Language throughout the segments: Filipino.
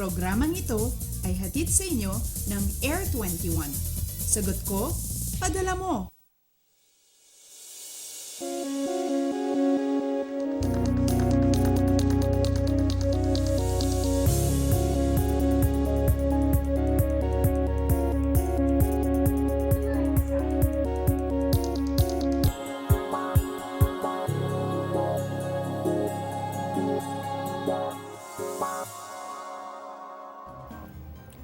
Programang ito ay hatid sa inyo ng Air 21. Sagot ko, padala mo!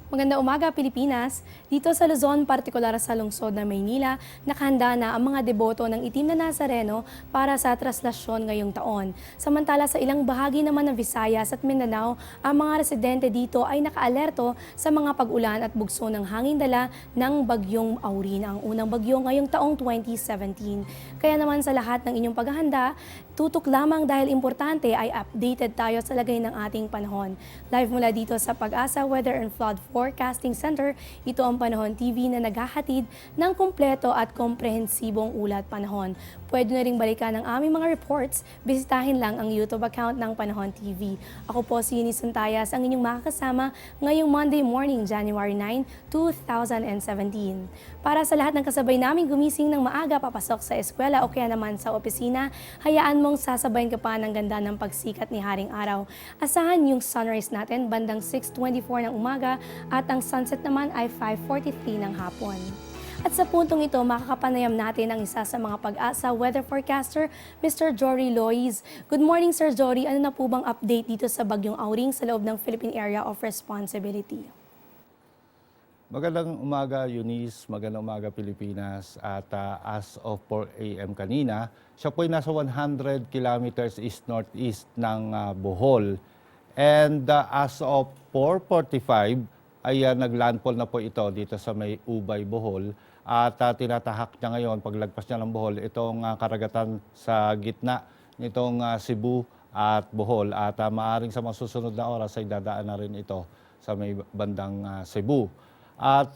Magandang umaga, Pilipinas! Dito sa Luzon, partikular sa lungsod ng Maynila, nakahanda na ang mga deboto ng Itim na Nazareno para sa traslasyon ngayong taon. Samantala sa ilang bahagi naman ng Visayas at Mindanao, ang mga residente dito ay nakaalerto sa mga pag-ulan at bugso ng hangin dala ng Bagyong Aurine, ang unang bagyo ngayong taong 2017. Kaya naman sa lahat ng inyong paghahanda, tutok lamang dahil importante ay updated tayo sa lagay ng ating panahon. Live mula dito sa Pag-asa Weather and Flood Forecasting Center, ito ang Panahon TV na naghahatid ng kumpleto at komprehensibong ulat panahon. Pwede na ring balikan ang aming mga reports, bisitahin lang ang YouTube account ng Panahon TV. Ako po si Eunice Suntayas, ang inyong makakasama ngayong Monday morning, January 9, 2017. Para sa lahat ng kasabay namin gumising ng maaga papasok sa eskwela o kaya naman sa opisina, hayaan mong sasabayin ka pa ng ganda ng pagsikat ni Haring Araw. Asahan yung sunrise natin bandang 6:24 ng umaga at ang sunset naman ay 5:43 ng hapon. At sa puntong ito, makakapanayam natin ang isa sa mga Pag-asa weather forecaster, Mr. Jory Loiz. Good morning, Sir Jory. Ano na po bang update dito sa Bagyong Auring sa loob ng Philippine Area of Responsibility? Magandang umaga, Eunice. Magandang umaga, Pilipinas. At as of 4 a.m. kanina, siya po ay nasa 100 kilometers east-northeast ng Bohol. And as of 4:45, ay naglandfall na po ito dito sa may Ubay, Bohol. At tinatahak niya ngayon, paglagpas niya ng Bohol, itong karagatan sa gitna nitong Cebu at Bohol. At maaaring sa mga susunod na oras ay dadaan na rin ito sa may bandang Cebu. At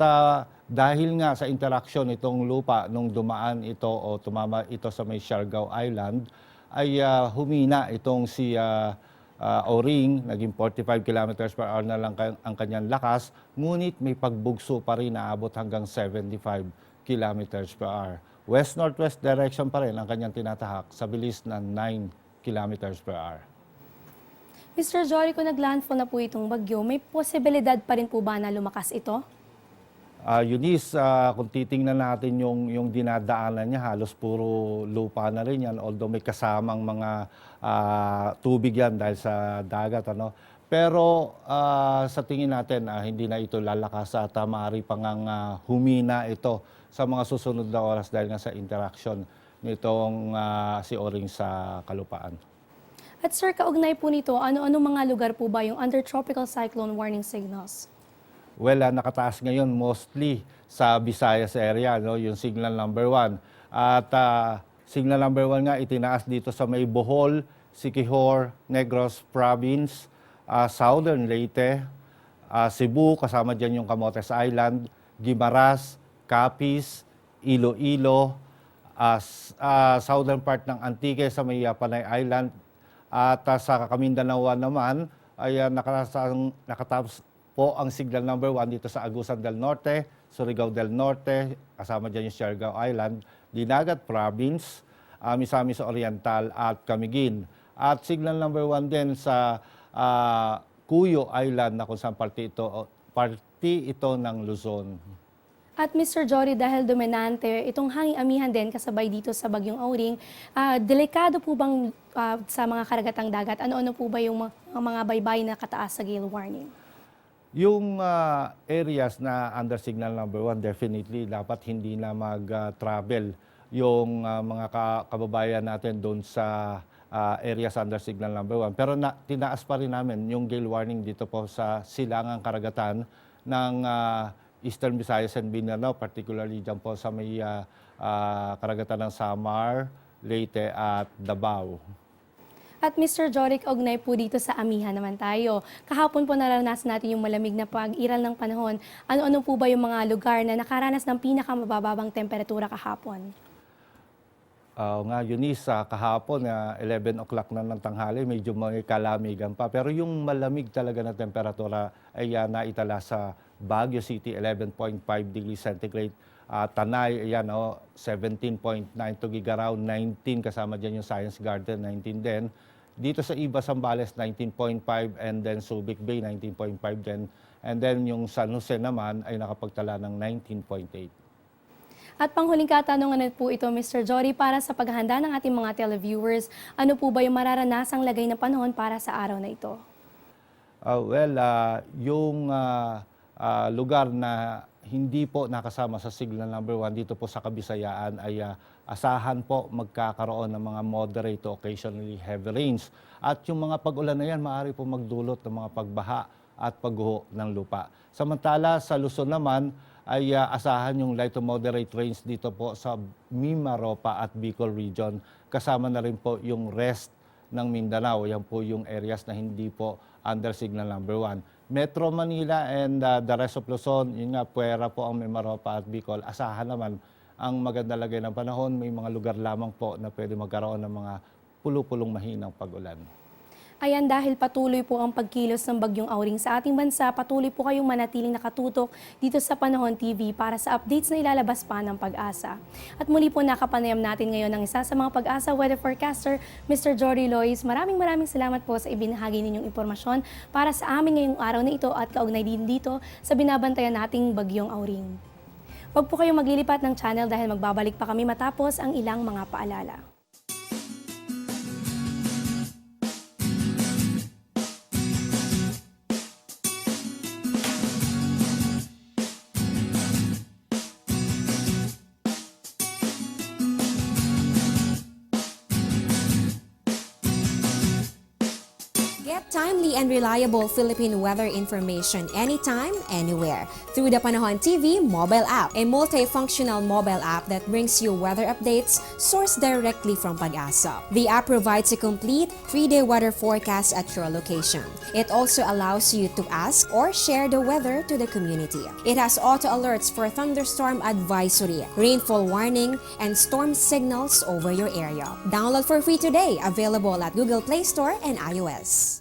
dahil nga sa interaksyon itong lupa nung dumaan ito o tumama ito sa may Siargao Island, ay humina itong si Auring, naging 45 kilometers per hour na lang ang kanyang lakas, ngunit may pagbugso pa rin na abot hanggang 75 kilometers per hour. West-northwest direction pa rin ang kanyang tinatahak sa bilis na 9 kilometers per hour. Mr. Jory, kung naglandfall na po itong bagyo, may posibilidad pa rin po ba na lumakas ito? Eunice, kung titingnan natin yung dinadaanan niya, halos puro lupa na rin yan. Although may kasamang mga tubig yan dahil sa dagat. Ano? Pero sa tingin natin, hindi na ito lalakas at maaari pang humina ito sa mga susunod na oras dahil nga sa interaction nitong si Auring sa kalupaan. At sir, kaugnay po nito, ano-ano mga lugar po ba yung under tropical cyclone warning signals? Well, nakataas ngayon mostly sa Visayas area, no? Yung signal number 1. At signal number 1 nga itinaas dito sa may Bohol, Siquijor, Negros Province, Southern Leyte, Cebu, kasama dyan yung Camotes Island, Guimaras, Capiz, Iloilo, southern part ng Antique sa may Panay Island, at sa Camindanao naman ay nakatapos po ang signal number 1 dito sa Agusan del Norte, Surigao del Norte, kasama dyan yung Siargao Island, Dinagat Province, Misamis Oriental at Camiguin. At signal number 1 din sa Cuyo Island na kung saan parte ito ng Luzon. At Mr. Jory, dahil dominante, itong hanging amihan din kasabay dito sa Bagyong Auring, delikado po bang sa mga karagatang dagat? Ano-ano po ba yung mga baybay na kataas sa gale warning? Yung areas na under signal number 1, definitely dapat hindi na mag-travel yung mga kababayan natin doon sa areas under signal number 1. Pero tinaas pa rin namin yung gale warning dito po sa silangang karagatan ng Eastern Visayas and Mindanao, particularly dyan po sa may karagatan ng Samar, Leyte at Davao. At Mr. Jory, kaugnay po dito sa amihan naman tayo. Kahapon po naranasan natin yung malamig na pag-iral ng panahon. Ano-ano po ba yung mga lugar na nakaranas ng pinakamababang temperatura kahapon? Nga, Eunice, kahapon 11 o'clock na ng tanghali, medyo may kalamigan pa. Pero yung malamig talaga na temperatura ay naitala sa Baguio City, 11.5 degrees centigrade. Tanay, 17.9, Tuguegarao, 19, kasama dyan yung Science Garden, 19 din. Dito sa Iba, Zambales, 19.5, and then Subic Bay, 19.5 din. And then yung San Jose naman ay nakapagtala ng 19.8. At panghuling katanungan na po ito, Mr. Jory, para sa paghahanda ng ating mga televiewers, ano po ba yung mararanasang lagay ng panahon para sa araw na ito? Yung lugar na hindi po nakasama sa signal number 1 dito po sa Kabisayaan ay asahan po magkakaroon ng mga moderate to occasionally heavy rains. At yung mga pag-ulan na yan, maaari po magdulot ng mga pagbaha at pagguho ng lupa. Samantala, sa Luzon naman, ay asahan yung light to moderate rains dito po sa Mimaropa at Bicol region. Kasama na rin po yung rest ng Mindanao. Yan po yung areas na hindi po under signal number 1. Metro Manila and the rest of Luzon, yun nga, Puera po ang Mimaropa at Bicol. Asahan naman ang maganda lagay ng panahon. May mga lugar lamang po na pwede magkaroon ng mga pulupulong mahinang pag-ulan. Ayan, dahil patuloy po ang pagkilos ng Bagyong Auring sa ating bansa, patuloy po kayong manatiling nakatutok dito sa Panahon TV para sa updates na ilalabas pa ng Pag-asa. At muli po nakapanayam natin ngayon ng isa sa mga Pag-asa weather forecaster, Mr. Jory Lois. Maraming salamat po sa ibinahagi ninyong impormasyon para sa amin ngayong araw na ito at kaugnay din dito sa binabantayan nating Bagyong Auring. Huwag po kayong maglilipat ng channel dahil magbabalik pa kami matapos ang ilang mga paalala. Get timely and reliable Philippine weather information anytime, anywhere through the Panahon TV mobile app, a multifunctional mobile app that brings you weather updates sourced directly from Pag-asa. The app provides a complete 3-day weather forecast at your location. It also allows you to ask or share the weather to the community. It has auto alerts for thunderstorm advisory, rainfall warning, and storm signals over your area. Download for free today, available at Google Play Store and iOS.